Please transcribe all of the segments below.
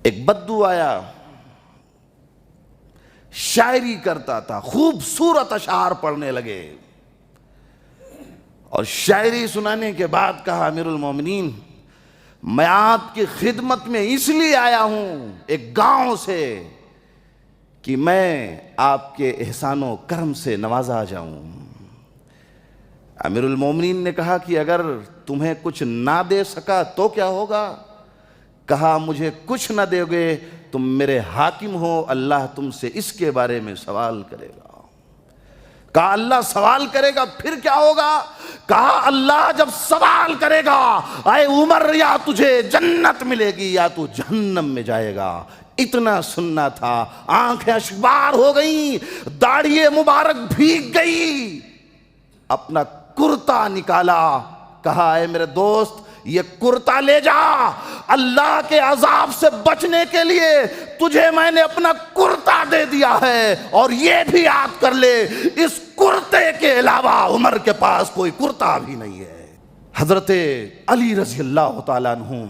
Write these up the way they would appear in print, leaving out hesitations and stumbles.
ایک بدو آیا، شاعری کرتا تھا، خوبصورت اشعار پڑھنے لگے، اور شاعری سنانے کے بعد کہا امیر المومنین میں آپ کی خدمت میں اس لیے آیا ہوں ایک گاؤں سے کہ میں آپ کے احسان و کرم سے نوازا جاؤں۔ امیر المومنین نے کہا کہ اگر تمہیں کچھ نہ دے سکا تو کیا ہوگا؟ کہا مجھے کچھ نہ دے گے تم میرے حاکم ہو، اللہ تم سے اس کے بارے میں سوال کرے گا۔ کہا اللہ سوال کرے گا پھر کیا ہوگا؟ کہا اللہ جب سوال کرے گا اے عمر یا تجھے جنت ملے گی یا تو جہنم میں جائے گا۔ اتنا سننا تھا، آنکھیں اشکبار ہو گئیں، داڑھی مبارک بھیگ گئی، اپنا کرتا نکالا، کہا اے میرے دوست یہ کرتا لے جا، اللہ کے عذاب سے بچنے کے لیے تجھے میں نے اپنا کرتا دے دیا ہے، اور یہ بھی یاد کر لے اس کرتے کے علاوہ عمر کے پاس کوئی کرتا بھی نہیں ہے۔ حضرت علی رضی اللہ تعالیٰ عنہ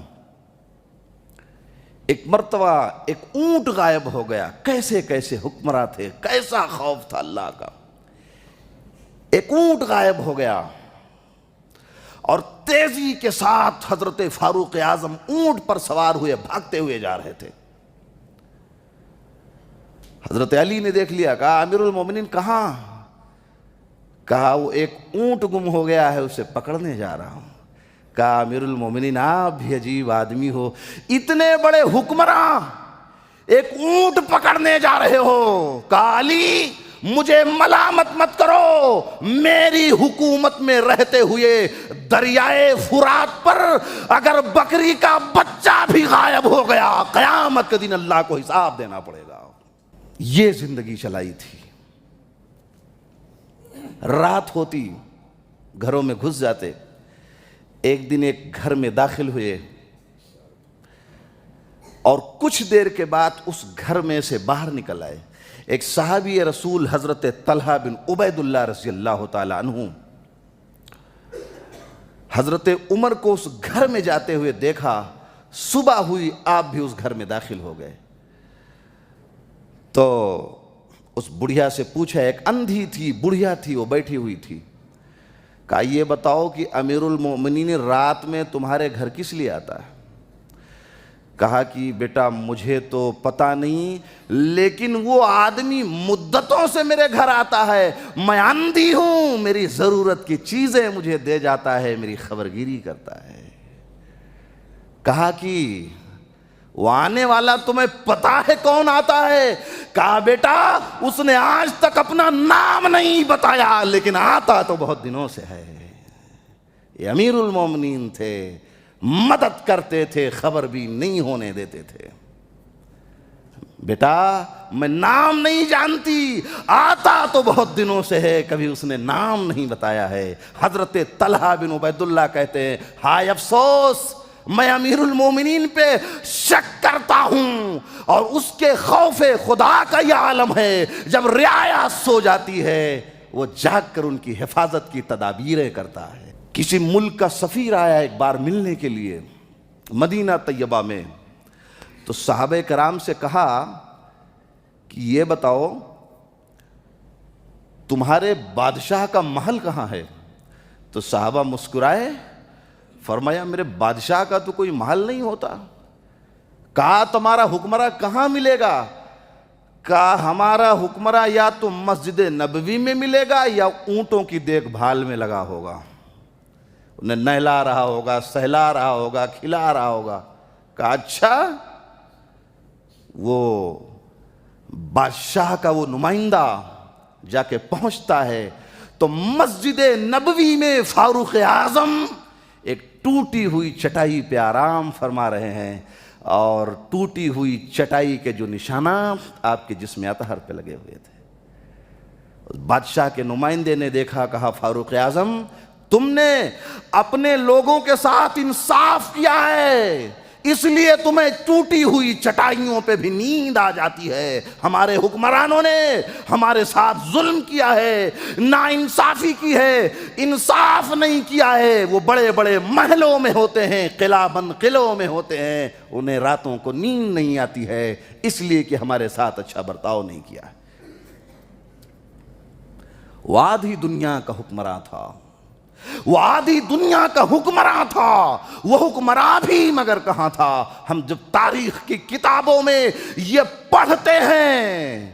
ایک مرتبہ ایک اونٹ غائب ہو گیا، کیسے کیسے حکمراں تھے، کیسا خوف تھا اللہ کا۔ ایک اونٹ غائب ہو گیا اور تیزی کے ساتھ حضرت فاروق اعظم اونٹ پر سوار ہوئے بھاگتے ہوئے جا رہے تھے۔ حضرت علی نے دیکھ لیا، کہا امیر المومنین کہاں؟ کہا وہ ایک اونٹ گم ہو گیا ہے اسے پکڑنے جا رہا ہوں۔ کہا امیر المومنین آپ بھی عجیب آدمی ہو، اتنے بڑے حکمراں ایک اونٹ پکڑنے جا رہے ہو۔ کہا علی مجھے ملامت مت کرو، میری حکومت میں رہتے ہوئے دریائے فرات پر اگر بکری کا بچہ بھی غائب ہو گیا قیامت کے دن اللہ کو حساب دینا پڑے گا۔ یہ زندگی چلائی تھی۔ رات ہوتی گھروں میں گھس جاتے، ایک دن ایک گھر میں داخل ہوئے اور کچھ دیر کے بعد اس گھر میں سے باہر نکل آئے۔ ایک صحابی رسول حضرت طلحہ بن عبید اللہ رضی اللہ تعالی عنہ حضرت عمر کو اس گھر میں جاتے ہوئے دیکھا، صبح ہوئی آپ بھی اس گھر میں داخل ہو گئے۔ تو اس بڑھیا سے پوچھا، ایک اندھی تھی بڑھیا تھی وہ بیٹھی ہوئی تھی، کہا یہ بتاؤ کہ امیر المومنین رات میں تمہارے گھر کس لیے آتا ہے؟ کہا کہ بیٹا مجھے تو پتہ نہیں، لیکن وہ آدمی مدتوں سے میرے گھر آتا ہے، میں اندھی ہوں، میری ضرورت کی چیزیں مجھے دے جاتا ہے، میری خبرگیری کرتا ہے۔ کہا کہ وہ آنے والا تمہیں پتا ہے کون آتا ہے؟ کہا بیٹا اس نے آج تک اپنا نام نہیں بتایا لیکن آتا تو بہت دنوں سے ہے۔ یہ امیر المومنین تھے، مدد کرتے تھے، خبر بھی نہیں ہونے دیتے تھے۔ بیٹا میں نام نہیں جانتی، آتا تو بہت دنوں سے ہے، کبھی اس نے نام نہیں بتایا ہے۔ حضرت طلحہ بن عبید اللہ کہتے ہیں ہائے افسوس میں امیر المومنین پہ شک کرتا ہوں، اور اس کے خوف خدا کا یہ عالم ہے جب رعایا سو جاتی ہے وہ جاگ کر ان کی حفاظت کی تدابیریں کرتا ہے۔ کسی ملک کا سفیر آیا ایک بار ملنے کے لیے مدینہ طیبہ میں، تو صحابہ کرام سے کہا کہ یہ بتاؤ تمہارے بادشاہ کا محل کہاں ہے؟ تو صحابہ مسکرائے، فرمایا میرے بادشاہ کا تو کوئی محل نہیں ہوتا۔ کہا تمہارا حکمراں کہاں ملے گا؟ کہا ہمارا حکمراں یا تو مسجد نبوی میں ملے گا یا اونٹوں کی دیکھ بھال میں لگا ہوگا، انہیں نہلا رہا ہوگا، سہلا رہا ہوگا، کھلا رہا ہوگا۔ کہا اچھا، وہ بادشاہ کا وہ نمائندہ جا کے پہنچتا ہے تو مسجد نبوی میں فاروق اعظم ایک ٹوٹی ہوئی چٹائی پہ آرام فرما رہے ہیں، اور ٹوٹی ہوئی چٹائی کے جو نشانات آپ کے جسم اطہر پہ لگے ہوئے تھے۔ بادشاہ کے نمائندے نے دیکھا، کہا فاروق اعظم تم نے اپنے لوگوں کے ساتھ انصاف کیا ہے، اس لیے تمہیں ٹوٹی ہوئی چٹائیوں پہ بھی نیند آ جاتی ہے۔ ہمارے حکمرانوں نے ہمارے ساتھ ظلم کیا ہے، ناانصافی کی ہے، انصاف نہیں کیا ہے۔ وہ بڑے بڑے محلوں میں ہوتے ہیں، قلعہ بند قلعوں میں ہوتے ہیں، انہیں راتوں کو نیند نہیں آتی ہے، اس لیے کہ ہمارے ساتھ اچھا برتاؤ نہیں کیا ہے۔ وہ آدھی دنیا کا حکمراں تھا، وہ آدھی دنیا کا حکمراں تھا، وہ حکمراں بھی مگر کہاں تھا۔ ہم جب تاریخ کی کتابوں میں یہ پڑھتے ہیں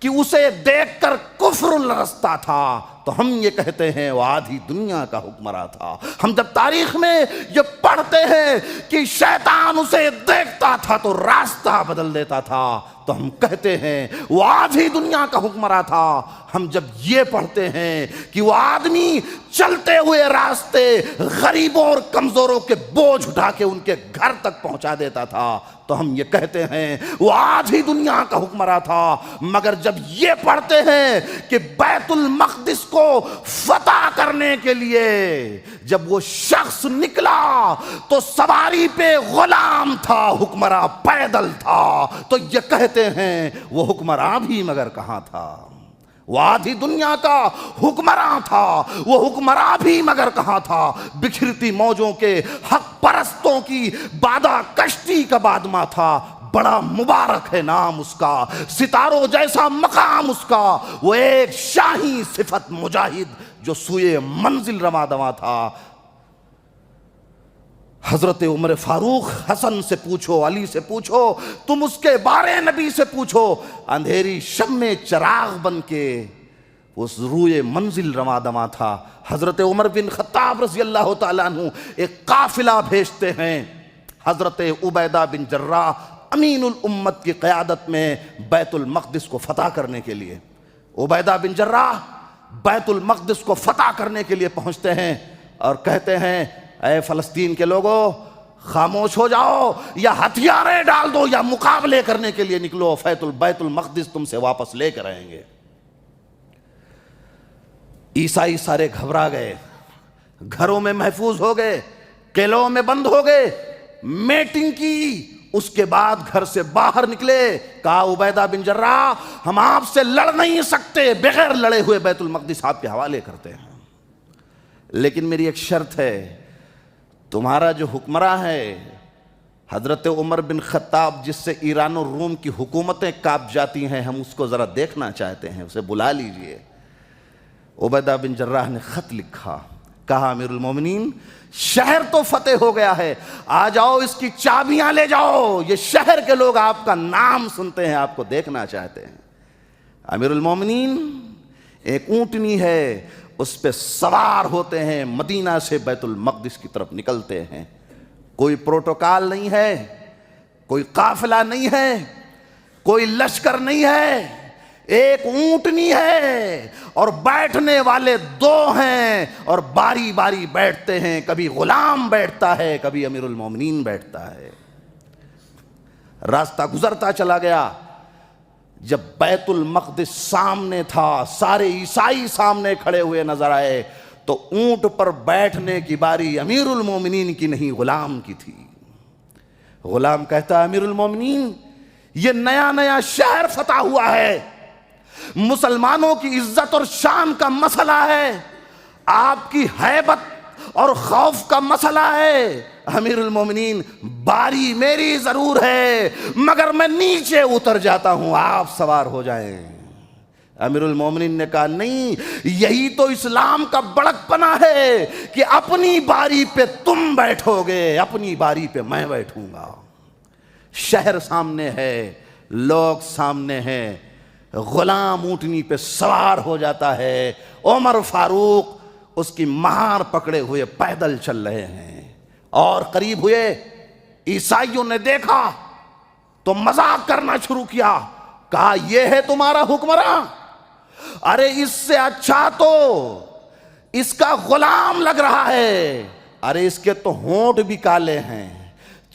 کہ اسے دیکھ کر کفر لرزتا تھا تو ہم یہ کہتے ہیں وہ آدھی دنیا کا حکمراں تھا۔ ہم جب تاریخ میں یہ پڑھتے ہیں کہ شیطان اسے دیکھتا تھا تو راستہ بدل دیتا تھا تو ہم کہتے ہیں وہ آدھی دنیا کا حکمراں تھا۔ ہم جب یہ پڑھتے ہیں کہ وہ آدمی چلتے ہوئے راستے غریبوں اور کمزوروں کے بوجھ اٹھا کے ان کے گھر تک پہنچا دیتا تھا تو ہم یہ کہتے ہیں وہ آدھی دنیا کا حکمراں تھا۔ مگر جب یہ پڑھتے ہیں کہ بیت المقدس کو فتح کرنے کے لیے جب وہ شخص نکلا تو سواری پہ غلام تھا، حکمراں پیدل تھا، تو یہ کہتے ہیں وہ حکمراں بھی مگر کہاں تھا۔ وہ آدھی دنیا کا حکمراں تھا، وہ حکمراں بھی مگر کہاں تھا۔ بکھرتی موجوں کے حق پرستوں کی بادہ کشتی کا بادمہ تھا، بڑا مبارک ہے نام اس کا، ستاروں جیسا مقام اس کا، وہ ایک شاہی صفت مجاہد جو سوئے منزل رواں دواں تھا۔ حضرت عمر فاروق حسن سے پوچھو، علی سے پوچھو، تم اس کے بارے نبی سے پوچھو، اندھیری شب میں چراغ بن کے اس روئے منزل رواں دواں تھا۔ حضرت عمر بن خطاب رضی اللہ تعالیٰ عنہ ایک قافلہ بھیجتے ہیں حضرت عبیدہ بن جراح امین الامت کی قیادت میں بیت المقدس کو فتح کرنے کے لیے۔ عبیدہ بن جراح بیت المقدس کو فتح کرنے کے لیے پہنچتے ہیں اور کہتے ہیں اے فلسطین کے لوگوں خاموش ہو جاؤ، یا ہتھیاریں ڈال دو یا مقابلے کرنے کے لیے نکلو، بیت المقدس تم سے واپس لے کر آئیں گے۔ عیسائی سارے گھبرا گئے، گھروں میں محفوظ ہو گئے، قلعوں میں بند ہو گئے، میٹنگ کی، اس کے بعد گھر سے باہر نکلے، کہا عبیدہ بن جراح ہم آپ سے لڑ نہیں سکتے، بغیر لڑے ہوئے بیت المقدس آپ کے حوالے کرتے ہیں، لیکن میری ایک شرط ہے، تمہارا جو حکمراں ہے حضرت عمر بن خطاب جس سے ایران و روم کی حکومتیں کانپ جاتی ہیں، ہم اس کو ذرا دیکھنا چاہتے ہیں، اسے بلا لیجئے۔ عبیدہ بن جراح نے خط لکھا، کہا امیر المومنین شہر تو فتح ہو گیا ہے، آ جاؤ اس کی چابیاں لے جاؤ، یہ شہر کے لوگ آپ کا نام سنتے ہیں، آپ کو دیکھنا چاہتے ہیں۔ امیر المومنین ایک اونٹنی ہے، اس پہ سوار ہوتے ہیں، مدینہ سے بیت المقدس کی طرف نکلتے ہیں، کوئی پروٹوکال نہیں ہے، کوئی قافلہ نہیں ہے، کوئی لشکر نہیں ہے، ایک اونٹنی ہے اور بیٹھنے والے دو ہیں اور باری باری بیٹھتے ہیں، کبھی غلام بیٹھتا ہے کبھی امیر المومنین بیٹھتا ہے۔ راستہ گزرتا چلا گیا، جب بیت المقدس سامنے تھا، سارے عیسائی سامنے کھڑے ہوئے نظر آئے تو اونٹ پر بیٹھنے کی باری امیر المومنین کی نہیں غلام کی تھی۔ غلام کہتا امیر المومنین یہ نیا نیا شہر فتح ہوا ہے، مسلمانوں کی عزت اور شان کا مسئلہ ہے، آپ کی ہیبت اور خوف کا مسئلہ ہے، امیر المومنین باری میری ضرور ہے مگر میں نیچے اتر جاتا ہوں، آپ سوار ہو جائیں۔ امیر المومنین نے کہا نہیں، یہی تو اسلام کا بڑک پنا ہے کہ اپنی باری پہ تم بیٹھو گے، اپنی باری پہ میں بیٹھوں گا۔ شہر سامنے ہے، لوگ سامنے ہیں، غلام اونٹنی پہ سوار ہو جاتا ہے، عمر فاروق اس کی مہار پکڑے ہوئے پیدل چل رہے ہیں، اور قریب ہوئے، عیسائیوں نے دیکھا تو مذاق کرنا شروع کیا، کہا یہ ہے تمہارا حکمراں؟ ارے اس سے اچھا تو اس کا غلام لگ رہا ہے، ارے اس کے تو ہونٹ بھی کالے ہیں،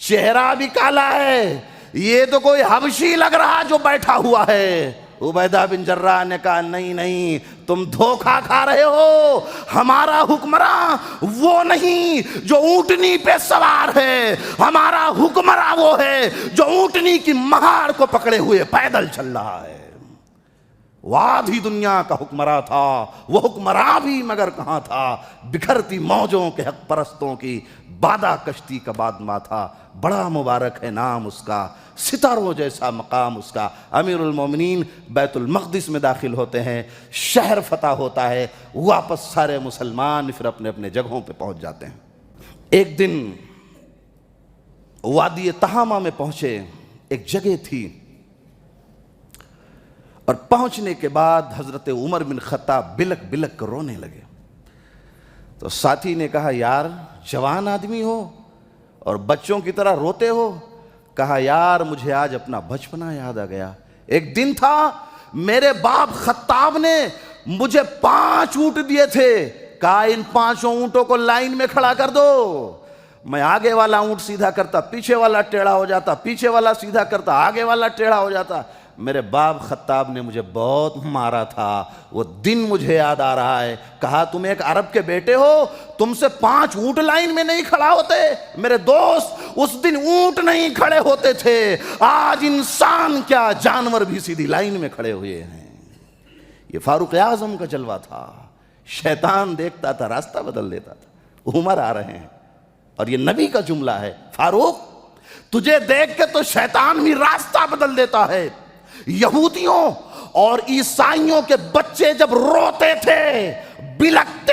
چہرہ بھی کالا ہے، یہ تو کوئی حبشی لگ رہا جو بیٹھا ہوا ہے۔ عبیدہ بن جراح نے کہا نہیں نہیں، تم دھوکہ کھا رہے ہو، ہمارا حکمراں وہ نہیں جو اونٹنی پہ سوار ہے، ہمارا حکمراں وہ ہے جو اونٹنی کی مہار کو پکڑے ہوئے پیدل چل رہا ہے۔ وہ آدھی دنیا کا حکمراں تھا، وہ حکمراں بھی مگر کہاں تھا، بکھرتی موجوں کے حق پرستوں کی بادہ کشتی کا بادمہ تھا۔ بڑا مبارک ہے نام اس کا، ستاروں جیسا مقام اس کا۔ امیر المومنین بیت المقدس میں داخل ہوتے ہیں، شہر فتح ہوتا ہے، واپس سارے مسلمان پھر اپنے اپنے جگہوں پہ پہنچ جاتے ہیں۔ ایک دن وادی تہامہ میں پہنچے، ایک جگہ تھی، اور پہنچنے کے بعد حضرت عمر بن خطاب بلک بلک کر رونے لگے۔ تو ساتھی نے کہا یار جوان آدمی ہو اور بچوں کی طرح روتے ہو؟ کہا یار مجھے آج اپنا بچپنا یاد آ گیا۔ ایک دن تھا میرے باپ خطاب نے مجھے 5 اونٹ دیے تھے، کہا ان 5 اونٹوں کو لائن میں کھڑا کر دو، میں آگے والا اونٹ سیدھا کرتا، پیچھے والا ٹیڑھا ہو جاتا، پیچھے والا سیدھا کرتا، آگے والا ٹیڑھا ہو جاتا۔ میرے باپ خطاب نے مجھے بہت مارا تھا، وہ دن مجھے یاد آ رہا ہے۔ کہا تم ایک عرب کے بیٹے ہو، تم سے 5 اونٹ لائن میں نہیں کھڑا ہوتے؟ میرے دوست اس دن اونٹ نہیں کھڑے ہوتے تھے، آج انسان کیا جانور بھی سیدھی لائن میں کھڑے ہوئے ہیں۔ یہ فاروق اعظم کا جلوہ تھا، شیطان دیکھتا تھا راستہ بدل دیتا تھا۔ عمر آ رہے ہیں اور یہ نبی کا جملہ ہے، فاروق تجھے دیکھ کے تو شیطان بھی راستہ بدل دیتا ہے۔ یہودیوں اور عیسائیوں کے بچے جب روتے تھے، بلکتے